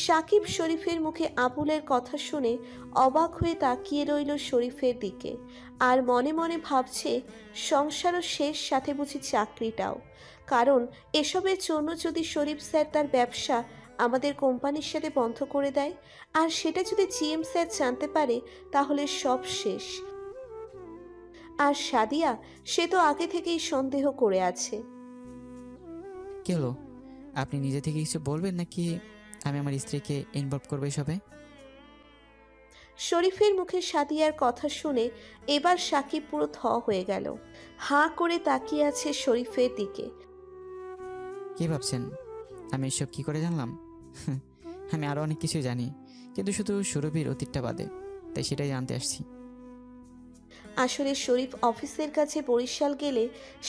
সাকিব শরীফের মুখে আবুলের কথা শুনে অবাক হয়ে তাকিয়ে রইল শরীফের দিকে, আর মনে মনে ভাবছে সংসারও শেষ, সাথে বুঝি চাকরিটাও। কারণ এসবের জন্য যদি শরীফ স্যার তার ব্যবসা আমাদের কোম্পানির সাথে বন্ধ করে দেয়, আর সেটা যদি জিএম স্যার জানতে পারে, তাহলে সব শেষ। আর সাদিয়া, সে তো আগে থেকেই সন্দেহ করে আছে। কী হলো, আপনি নিজে থেকে কিছু বলবেন নাকি আমি আমার স্ত্রীকে ইনভলভ করবো এসবে? শরীফের মুখে সাদিয়ার কথা শুনে এবার সাকিব পুরো হয়ে গেল। হাঁ করে তাকিয়ে আছে শরীফের দিকে। কি ভাবছেন আমি এসব কি করে জানলাম? আমি আরও অনেক কিছু জানি, কিন্তু শুধু সুরভির অতীতটা বাদে, তাই সেটাই জানতে আসছি। আসলে শরীফ অফিসের কাছে বরিশাল গেলে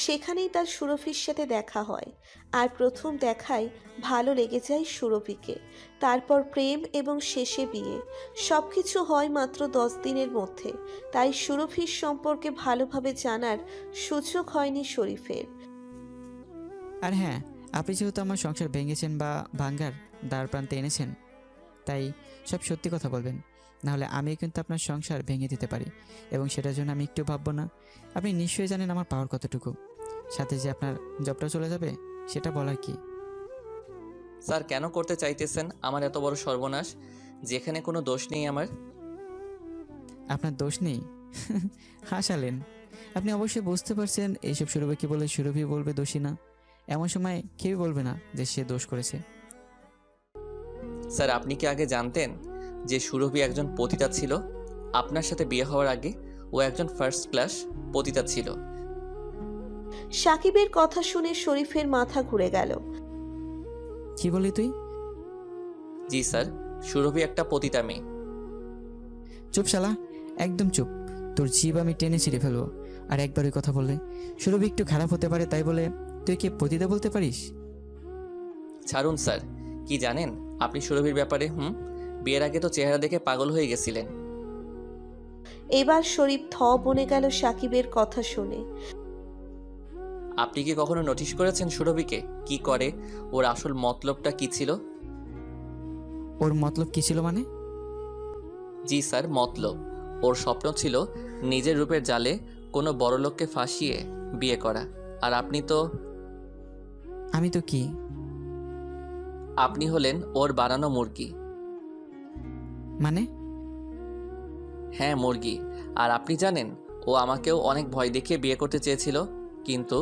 সেখানেই তার সুরভির সাথে দেখা হয়। আর প্রথম দেখায় ভালো লেগে যায় সুরভিকে। তারপর প্রেম এবং শেষে বিয়ে। সব কিছু হয় মাত্র 10 দিনের মধ্যে। তাই সুরভির সম্পর্কে ভালোভাবে জানার সুযোগ হয়নি শরীফের। আর হ্যাঁ, আপনি যেহেতু আমার সংসার ভেঙেছেন বা ভাঙ্গার দ্বার প্রান্তে এনেছেন, তাই সব সত্যি কথা বলবেন, নাহলে আমি কিন্তু আপনার সংসার ভেঙে দিতে পারি, এবং সেটার জন্য আমি একটু ভাববো না। আপনি নিশ্চয়ই জানেন আমার পাওয়ার কতটুকু। সাথে যে আপনার জবটা চলে যাবে সেটা বলার কি? স্যার কেন করতে চাইতেছেন আমার এত বড় সর্বনাশ, যেখানে কোনো দোষ নেই আমার? আপনার দোষ নেই? হাসালেন। আপনি অবশ্যই বুঝতে পারছেন এইসব সুরভিকে বলে সুরভি বলবে দোষী না। এমন সময় কেউ বলবে না যে সে দোষ করেছে। স্যার আপনি কি আগে জানতেন যে সুরভি একজন পতিতা ছিল? আপনার সাথে বিয়ে হওয়ার আগে ও একজন ফার্স্ট ক্লাস পতিতা ছিল। সাকিবের কথা শুনে শরীফের মাথা ঘুরে গেল। কি বলি তুই? জি স্যার, সুরভি একটা পতিতা মেয়ে। চুপ শালা, একদম চুপ। তোর জিভ আমি টেনে ছিঁড়ে ফেলবো। আর একবার ওই কথা বললে সুরভি একটু খারাপ হতে পারে, তাই বলে তুই কি পতিতা বলতে পারিস? ছাড়ুন স্যার, কি জানেন আপনি সুরভির ব্যাপারে? বিয়ের আগে তো চেহারা দেখে পাগল হয়ে গেছিলেন। এবার শরীফ বনে গেল সাকিবের কথা শুনে। আপনি কি কখনো নোটিশ করেছেন সুরভিকে কি করে? ওর আসল মতলবটা কি ছিল? ওর মতলব কি ছিল মানে? জি স্যার, মতলব ওর স্বপ্ন ছিল নিজের রূপের জালে কোনো বড়লোককে ফাঁসিয়ে বিয়ে করা। আর আপনি তো আমি তো কি? আপনি হলেন ওর বানানো মুরগি। মানে? হ্যাঁ, মুরগি। আর আপনি জানেন ও আমাকেও অনেক ভয় দেখিয়ে বিয়ে করতে চেয়েছিল, কিন্তু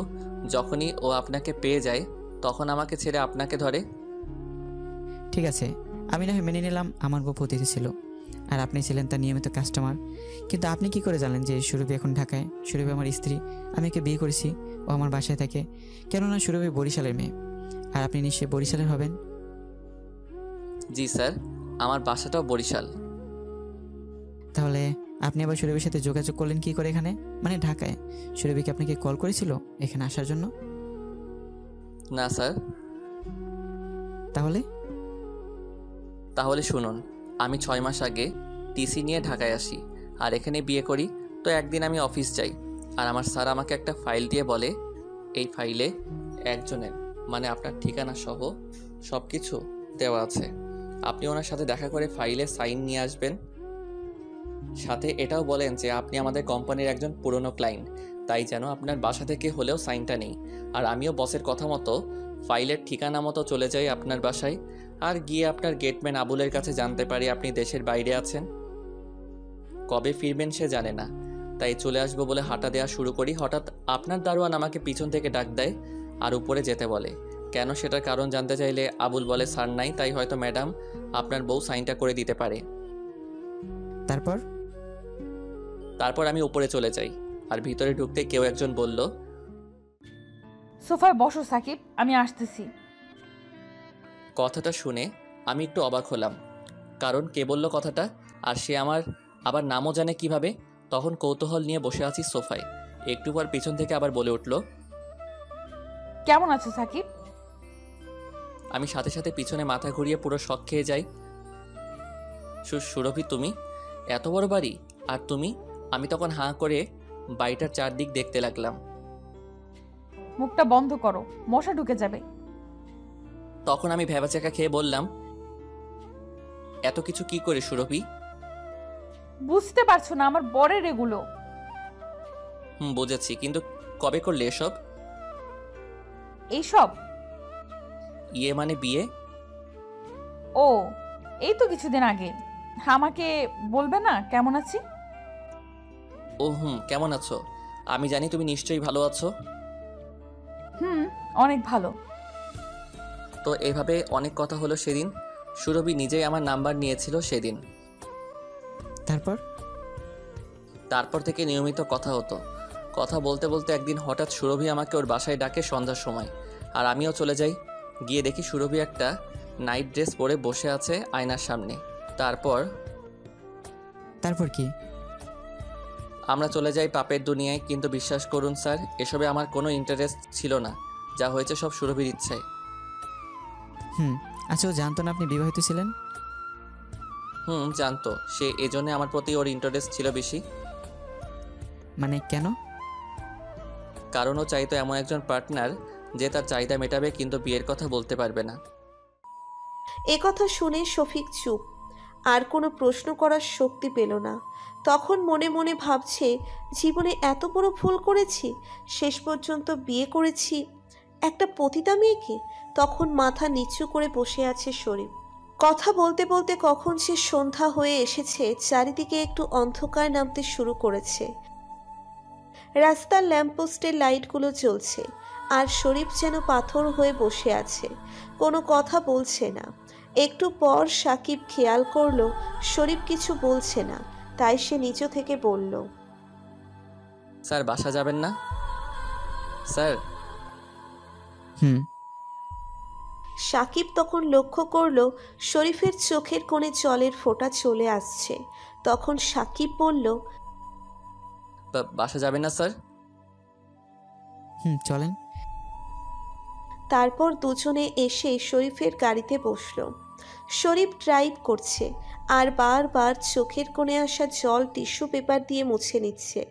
যখনই ও আপনাকে পেয়ে যায় তখন আমাকে ছেড়ে আপনাকে ধরে। ঠিক আছে, আমি না হয় মেনে নিলাম আমার বউ পতিতা ছিল আর আপনি ছিলেন তার নিয়মিত কাস্টমার, কিন্তু আপনি কি করে জানলেন যে সুরভি এখন ঢাকায়? সুরভি আমার স্ত্রী, আমি ওকে বিয়ে করেছি, ও আমার বাসায় থাকে। কেননা সুরভি বরিশালের মেয়ে, আর আপনি নিশ্চয়ই বরিশালের হবেন। জি স্যার, আমার বাসাটাও বরিশাল। তাহলে আপনি আবার সুরভির সাথে যোগাযোগ করলেন কি করে এখানে, মানে ঢাকায়? সুরভি কি আপনাকে কল করেছিল এখানে আসার জন্য? না স্যার। তাহলে? তাহলে শুনুন, আমি 6 মাস আগে টিসি নিয়ে ঢাকায় আসি আর এখানে বিয়ে করি। তো একদিন আমি অফিস যাই আর আমার স্যার আমাকে একটা ফাইল দিয়ে বলে, এই ফাইলে একজনের মানে আপনার ঠিকানা সহ সব কিছু দেওয়া আছে। আপনি ওনার সাথে দেখা করে ফাইলে সাইন নিয়ে আসবেন। সাথে এটাও বলেন যে আপনি আমাদের কোম্পানির একজন পুরনো ক্লায়েন্ট, তাই যেন আপনার বাসা থেকে হলেও সাইনটা নেই। আর আমিও বসের কথা মতো ফাইলের ঠিকানা মতো চলে যাই আপনার বাসায়, আর গিয়ে আপনার গেটম্যান আবুলের কাছে জানতে পারি আপনি দেশের বাইরে আছেন। কবে ফিরবেন সে জানে না, তাই চলে আসবো বলে হাঁটা দেওয়া শুরু করি। হঠাৎ আপনার দারোয়ান আমাকে পিছন থেকে ডাক দেয় আর উপরে যেতে বলে। কেন সেটার কারণ জানতে চাইলে আবুল বলে, স্যার নাই, তাই হয়তো ম্যাডাম আপনার বউ সাইনটা করে দিতে পারে। তারপর? তারপর আমি উপরে চলে যাই আর ভিতরে ঢুকতে কেউ একজন বলল, সোফায় বসো সাকিব, আমি আসতেছি। কথাটা শুনে আমি একটু অবাক হলাম, কারণ কে বলল কথাটা, আর সে আমার আবার নামও জানে কিভাবে। তখন কৌতূহল নিয়ে বসে আছি সোফায়। একটু পর পিছন থেকে আবার বলে উঠল, কেমন আছো সাকিব? আমি সাথে সাথে পিছনে মাথা ঘুরিয়ে পুরো শক খেয়ে যাই। সুরভি তুমি? এত বড় বাড়ি? আর তুমি? আমি তখন হাঁ করে বাড়িটার চারদিক দেখতে লাগলাম। মুখটা বন্ধ করো, মশা ঢুকে যাবে। তখন আমি ভ্যাবাচাকা খেয়ে বললাম, এত কিছু কি করে সুরভি? বুঝতে পারছো না আমার বরের এগুলো? বুঝেছি, কিন্তু কবে করলে এসব? এইসব? ইয়ে মানে বিয়ে? ও, এই তো কিছুদিন আগে। আমাকে বলবে না কেমন আছি? ও কেমন আছো? আমি জানি তুমি নিশ্চয়ই ভালো আছো। অনেক ভালো। তো এভাবে অনেক কথা হলো সেদিন। সুরভি নিজেই আমার নাম্বার নিয়েছিল সেদিন। তারপর থেকে নিয়মিত কথা হতো। কথা বলতে বলতে একদিন হঠাৎ সুরভি আমাকে ওর বাসায় ডাকে সন্ধ্যার সময়, আর আমিও চলে যাই। গিয়ে দেখি সুরভি একটা নাইট ড্রেস পরে বসে আছে আয়নার সামনে। তারপর কি? আমরা চলে যাই পাপের দুনিয়ায়। কিন্তু বিশ্বাস করুন স্যার, এসবে আমার কোনো ইন্টারেস্ট ছিল না। যা হয়েছে সব সুরভির ইচ্ছায়। আচ্ছা, ও জানতো না আপনি বিবাহিত ছিলেন? জানতো। সে এজন্য আমার প্রতি ওর ইন্টারেস্ট ছিল বেশি। মানে কেন? কারণ ও চাইতো এমন একজন পার্টনার যে তার চাহিদা মেটাবে কিন্তু বিয়ের কথা বলতে পারবে না। কথা শুনে শফিক চুপ। আর কোনো প্রশ্ন করার শক্তি পেল না। তখন মনে মনে ভাবছে, জীবনে এত বড় ভুল করেছি, শেষ পর্যন্ত বিয়ে করেছি একটা পতিতা মেয়েকে। তখন মাথা নিচু করে বসে আছে শরীফ। কথা বলতে বলতে কখন সে সন্ধ্যা হয়ে এসেছে, চারিদিকে একটু অন্ধকার নামতে শুরু করেছে। রাস্তার ল্যাম্পপোস্টের লাইটগুলো জ্বলছে, আর শরীফ যেন পাথর হয়ে বসে আছে, কোনো কথা বলছে না। একটু পর সাকিব খেয়াল করলো শরীফ কিছু বলছে না, তাই সে নিচ থেকে বলল, স্যার বাসা যাবেন না? স্যার। সাকিব তখন লক্ষ্য করলো শরীফের চোখের কোণে জলের ফোঁটা চলে আসছে। তখন সাকিব বলল, বাসা যাবেন না স্যার? চলেন। তারপর দুজনে এসে শরীফের গাড়িতে বসলো। শরীফ ড্রাইভ করছে আর বারবার চোখের কোণে আসা জল টিস্যু পেপার দিয়ে মুছে নিচ্ছে।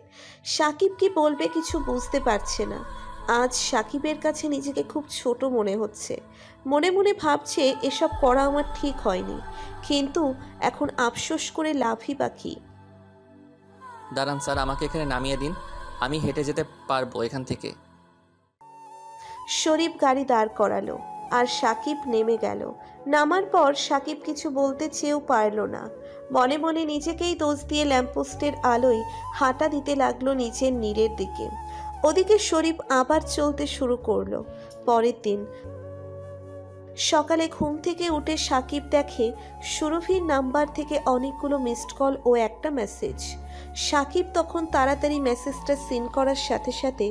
সাকিব কি বলবে কিছু বুঝতে পারছে না। আজ সাকিবের কাছে নিজেকে খুব ছোট মনে হচ্ছে। মনে মনে ভাবছে এসব করা আমার ঠিক হয়নি, কিন্তু এখন আফসোস করে লাভই বা কি। দাঁড়ান স্যার, আমাকে এখানে নামিয়ে দিন। আমি হেঁটে যেতে পারবো এখান থেকে। শরীফ গাড়ি দাঁড় করালো আর সাকিব নেমে গেল। নামার পর সাকিব কিছু বলতে চেয়েও পারল না। মনে মনে নিজেকেই দোষ দিয়ে ল্যাম্পপোস্টের আলোয় হাঁটা দিতে লাগলো নিচের নীড়ের দিকে। ওদিকে শরীফ আবার চলতে শুরু করলো। পরের দিন সকালে ঘুম থেকে উঠে সাকিব দেখে সুরভির নাম্বার থেকে অনেকগুলো মিসড কল ও একটা মেসেজ। সাকিব তখন তাড়াতাড়ি মেসেজটা সিন করার সাথে সাথে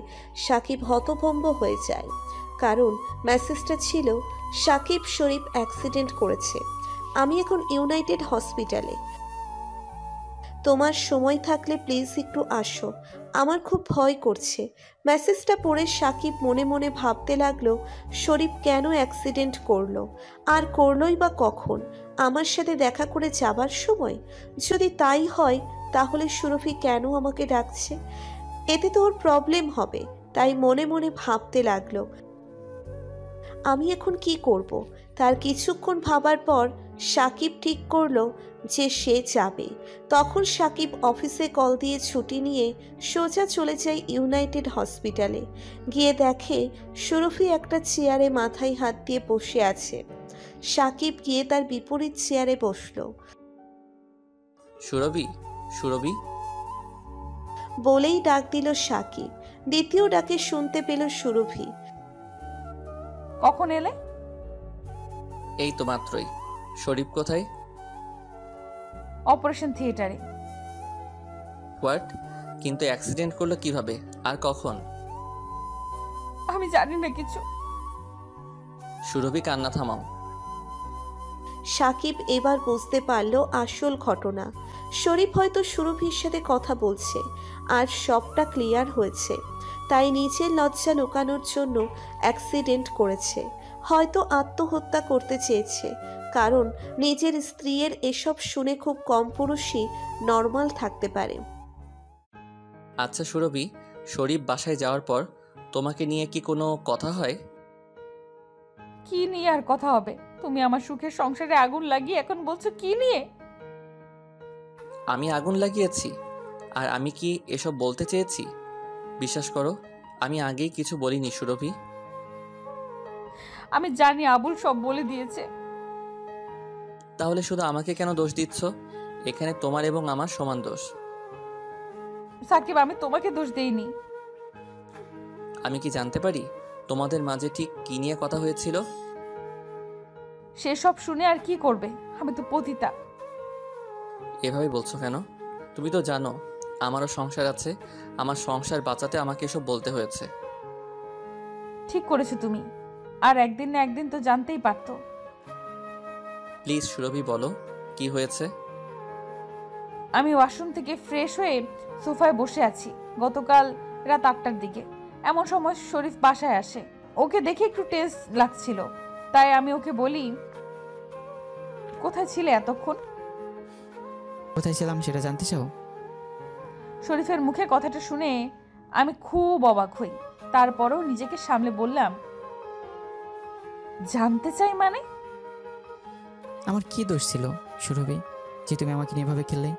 সাকিব হতভম্ব হয়ে যায়, কারণ মেসেজটা ছিল, সাকিব শরীফ অ্যাক্সিডেন্ট করেছে, আমি এখন ইউনাইটেড হসপিটালে, তোমার সময় থাকলে প্লিজ একটু আসো, আমার খুব ভয় করছে। মেসেজটা পড়ে সাকিব মনে মনে ভাবতে লাগলো, শরীফ কেন অ্যাক্সিডেন্ট করলো, আর করলোই বা কখন? আমার সাথে দেখা করে যাবার সময়? যদি তাই হয় তাহলে সুরভি কেন আমাকে ডাকছে? এতে তো ওর প্রবলেম হবে। তাই মনে মনে ভাবতে লাগলো, আমি এখন কি করব? তার কিছুক্ষণ ভাবার পর সাকিব ঠিক করলো যে সে যাবে। তখন সাকিব অফিসে কল দিয়ে ছুটি নিয়ে সোজা চলে যায় ইউনাইটেড হসপিটালে। গিয়ে দেখে সুরভি একটা চেয়ারে মাথায় হাত দিয়ে বসে আছে। সাকিব গিয়ে তার বিপরীত চেয়ারে বসলো। সুরভি, সুরভি বলেই ডাক দিল সাকিব। দ্বিতীয় ডাকে শুনতে পেল সুরভি। কখন এলে? এই তো মাত্রই। শরীফ কোথায়? অপারেশন থিয়েটারে। হোয়াট? কিন্তু অ্যাক্সিডেন্ট করলো কিভাবে আর কখন? আমি জানি না কিছু। সুরভি, কান্না থামাও। সাকিব এবার বুঝতে পারল আসল ঘটনা। শরীফ হয়তো সুরভির সাথে কথা বলছে আর সবটা ক্লিয়ার হয়েছে, তাই নিজের লজ্জা লুকানোর জন্য অ্যাক্সিডেন্ট করেছে। হয়তো আত্মহত্যা করতে চেয়েছে, কারণ নিজের স্ত্রীর এসব শুনে খুব কম পুরুষই নর্মাল থাকতে পারে। আচ্ছা সুরভি, শরীফ বাসায় যাওয়ার পর তোমাকে নিয়ে কি কোনো কথা হয়? কি নিয়ে আর কথা হবে? তুমি আমার সুখের সংসারে আগুন লাগিয়ে এখন বলছো কি নিয়ে? আমি আগুন লাগিয়েছি? আর আমি কি এসব বলতে চেয়েছি? বিশ্বাস করো, আমি আগেই কিছু বলিনি সুরভি। আমি জানি আবুল সব বলে দিয়েছে। তাহলে শুধু আমাকে কেন দোষ দিচ্ছ? এখানে তোমার এবং আমার সমান দোষ। সাকিব, আমি তোমাকে দোষ দেইনি। আমি কি জানতে পারি তোমাদের মাঝে ঠিক কি নিয়ে কথা হয়েছিল? সেসব শুনে আর কি করবে? আমি তো পতিতা। এভাবে বলছো কেন? তুমি তো জানো আমারও সংসার আছে। আমার সংসার বাঁচাতে আমাকে এসব বলতে হয়েছে। ঠিক করেছো তুমি। আর একদিন না একদিন তো জানতেই পারতো। প্লিজ সুরভি বলো, কি হয়েছে? আমি ওয়াশরুম থেকে ফ্রেশ হয়ে সোফায় বসে আছি গতকাল রাত 8টার দিকে। এমন সময় শরীফ বাসায় আসে। ওকে দেখে একটু টেন্স লাগছিল, তাই আমি ওকে বলি, কোথায় ছিলে এতক্ষণ? কোথায় ছিলাম সেটা জানতে চাও? শরীফের মুখে কথাটা শুনে আমি খুব অবাক হই। তারপরেও নিজেকে সামলে বললাম, জানতে চাই মানে? আমার কি দোষ ছিল সুরভি যে তুমি আমাকে নিয়ে এভাবে খেললে?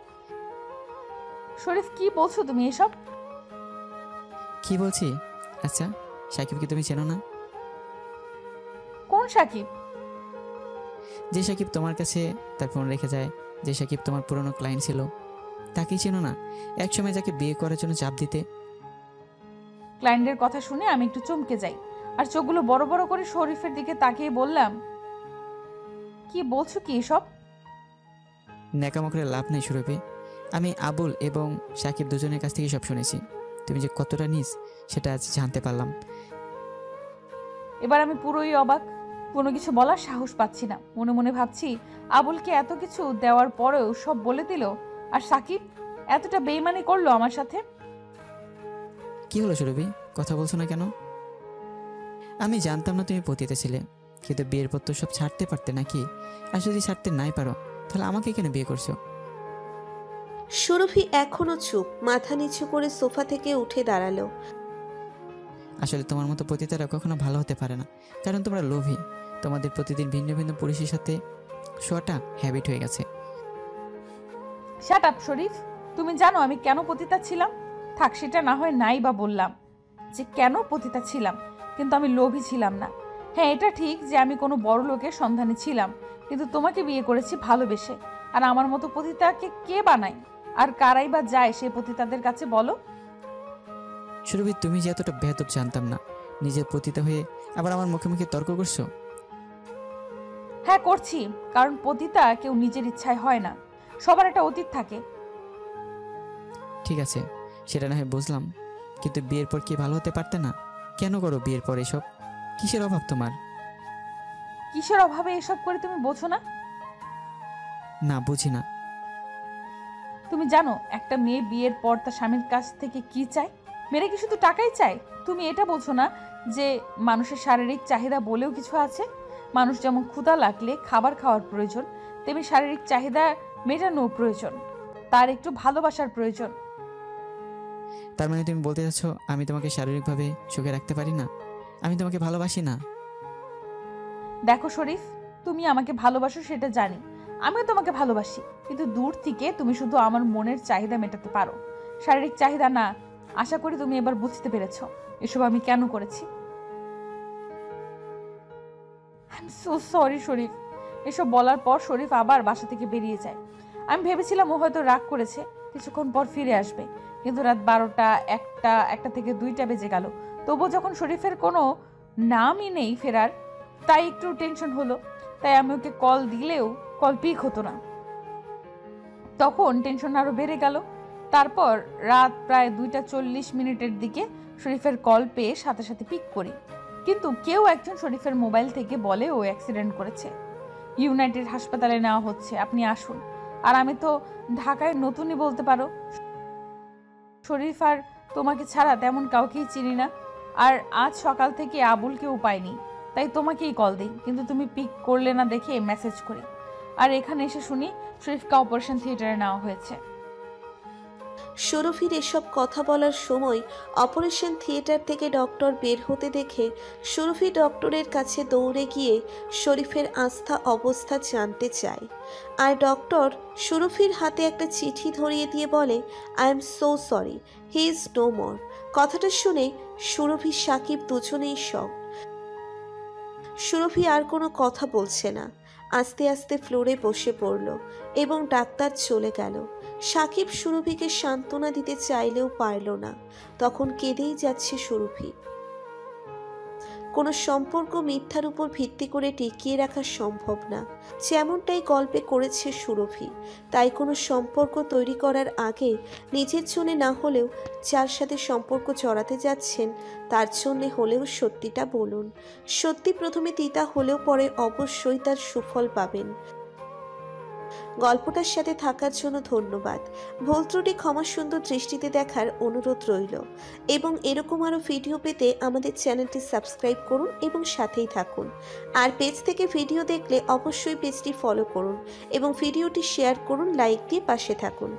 শরীফ, কি বলছো তুমি এসব? কি বলছি? আচ্ছা, সাকিবকে তুমি চেনো না? কোন সাকিব? যে সাকিব তোমার কাছে তার ফোন রেখে যায়, যে সাকিব তোমার পুরনো ক্লায়েন্ট ছিল, তাকেই চেনো না? একসময় যাকে বিয়ে করার জন্য চাপ দিতে। ক্লায়েন্টের কথা শুনে আমি একটু চমকে যাই আর চোখগুলো বড় বড় করে শরীফের দিকে তাকিয়ে বললাম, কি বলছো কি এসব? ন্যাকামো করে লাভ নেই সুরভি। আমি আবুল এবং সাকিব দুজনের কাছ থেকে সব শুনেছি। তুমি যে কতটা নিস সেটা আজ জানতে পারলাম। এবার আমি পুরোই অবাক। কোনো কিছু বলার সাহস পাচ্ছি না। মনে মনে ভাবছি, আবুলকে এত কিছু দেওয়ার পরেও সব বলে দিল, আর সাকিব এতটা বেইমানি করলো আমার সাথে। কি হলো সুরভি, কথা বলছো না কেন? আমি জানতাম না তুমি পতিতে ছিলে, কিন্তু বিয়ের পর তো সব ছাড়তে পারতে নাকি? আর যদি ছাড়তে নাই পারো তাহলে আমাকে কেন বিয়ে করছো? সুরভি এখনো চুপ, মাথা নিচু করে সোফা থেকে উঠে দাঁড়ালো। আসলে তোমার মতো পতিতারা কখনো ভালো হতে পারে না, কারণ তোমরা লোভী। তোমাদের প্রতিদিন ভিন্ন ভিন্ন পুরুষের সাথে শোয়াটা হ্যাবিট হয়ে গেছে। শাট আপ শরীফ। তুমি জানো আমি কেন পতিতা ছিলাম? থাক, সেটা না হয় নাই বা বললাম যে কেন পতিতা ছিলাম, কিন্তু আমি লোভী ছিলাম না। হ্যাঁ, এটা ঠিক যে আমি কোনো বড় লোকের সন্ধানে ছিলাম, কিন্তু তোমাকে বিয়ে করেছি ভালোবেসে। আর আমার মতো পতিতাকে কে বানায়? আর কারাই বা যায় সে পতিতাদের কাছে বলো? সুরভি, তুমি যে এতটা বেয়াদব জানতাম না। নিজের পতিতা হয়ে আবার আমার মুখে মুখে তর্ক করছো। হ্যাঁ, করছি। কারণ পতিতা কেউ নিজের ইচ্ছায় হয় না, সবার একটা অতীত থাকে। ঠিক আছে, সেটা না হয় বুঝলাম, কিন্তু বিয়ের পর কি ভালো হতে পারতে না? কেন করো বিয়ের পর এসব? কিসের অভাব তোমার? কিসের অভাবে এসব করে তুমি বোঝো না? না, বুঝি না। তুমি জানো একটা মেয়ে বিয়ের পর তার স্বামীর কাছ থেকে কি চায়? মেয়েরা কি শুধু টাকাই চায়? তুমি এটা বলছো না যে মানুষের শারীরিক চাহিদা বলেও কিছু আছে? মানুষ যেমন ক্ষুধা লাগলে খাবার খাওয়ার প্রয়োজন, তেমনি শারীরিক চাহিদা মেটানো প্রয়োজন, তার একটু ভালোবাসার প্রয়োজন। তার মানে তুমি বলতে চাচ্ছ আমি তোমাকে শারীরিকভাবে সুখে রাখতে পারি না? আমি তোমাকে ভালোবাসি না? দেখো শরীফ, তুমি আমাকে ভালোবাসো সেটা জানি, আমিও তোমাকে ভালোবাসি, কিন্তু দূর থেকে তুমি শুধু আমার মনের চাহিদা মেটাতে পারো, শারীরিক চাহিদা না। আশা করি তুমি এবার বুঝতে পেরেছো এসব আমি কেন করেছি। আই এম সো সরি শরীফ। এসব বলার পর শরীফ আবার বাসা থেকে বেরিয়ে যায়। আমি ভেবেছিলাম ও হয়তো রাগ করেছে, কিছুক্ষণ পর ফিরে আসবে, কিন্তু রাত 12টা, 1টা থেকে 2টা বেজে গেল। তবুও যখন শরীফের কোনো নামই নেই ফেরার, তাই একটু টেনশন হলো। তাই আমি ওকে কল দিলেও কল পিক হতো না। তখন টেনশন আরো বেড়ে গেল। তারপর রাত প্রায় 2টা 40 মিনিটের দিকে শরীফের কল পেয়ে সাথে সাথে পিক করি, কিন্তু কেউ একজন শরীফের মোবাইল থেকে বলে ও অ্যাক্সিডেন্ট করেছে, ইউনাইটেড হাসপাতালে নেওয়া হচ্ছে, আপনি আসুন। আর আমি তো ঢাকায় নতুনই বলতে পারো। শরীফ আর তোমাকে ছাড়া তেমন কাউকেই চিনি না। আর আজ সকাল থেকে আবুলকেও পাইনি, তাই তোমাকেই কল দিই, কিন্তু তুমি পিক করলে না দেখে মেসেজ করি। আর এখানে এসে শুনি শরীফকে অপারেশন থিয়েটারে নেওয়া হয়েছে। সুরভির এসব কথা বলার সময় অপারেশন থিয়েটার থেকে ডক্টর বের হতে দেখে সুরভি ডক্টরের কাছে দৌড়ে গিয়ে শরীফের অবস্থা জানতে চায়। আর ডক্টর সুরভির হাতে একটা চিঠি ধরিয়ে দিয়ে বলে, I am so sorry, he is no more. কথাটা শুনে সুরভি সাকিব দুজনেই শক। সুরভি আর কোনো কথা বলছে না, আস্তে আস্তে ফ্লোরে বসে পড়ল এবং ডাক্তার চলে গেল। সাকিব সুরভিকে সান্ত্বনা দিতে চাইলেও পারল না, তখন কেঁদেই যাচ্ছে সুরভি। কোনো সম্পর্ক মিথ্যার উপর ভিত্তি করে টিকিয়ে রাখা সম্ভব না, যেমনটাই গল্পে করেছে সুরভি। তাই কোনো সম্পর্ক তৈরি করার আগে নিজের জন্য না হলেও যার সাথে সম্পর্ক জড়াতে যাচ্ছেন তার জন্যে হলেও সত্যিটা বলুন। সত্যি প্রথমে তিতা হলেও পরে অবশ্যই তার সুফল পাবেন। গল্পটার সাথে থাকার জন্য ধন্যবাদ। ভুল ত্রুটি ক্ষমা সুন্দর দৃষ্টিতে দেখার অনুরোধ রইল এবং এরকম আরও ভিডিও পেতে আমাদের চ্যানেলটি সাবস্ক্রাইব করুন এবং সাথেই থাকুন। আর পেজ থেকে ভিডিও দেখলে অবশ্যই পেজটি ফলো করুন এবং ভিডিওটি শেয়ার করুন, লাইক দিয়ে পাশে থাকুন।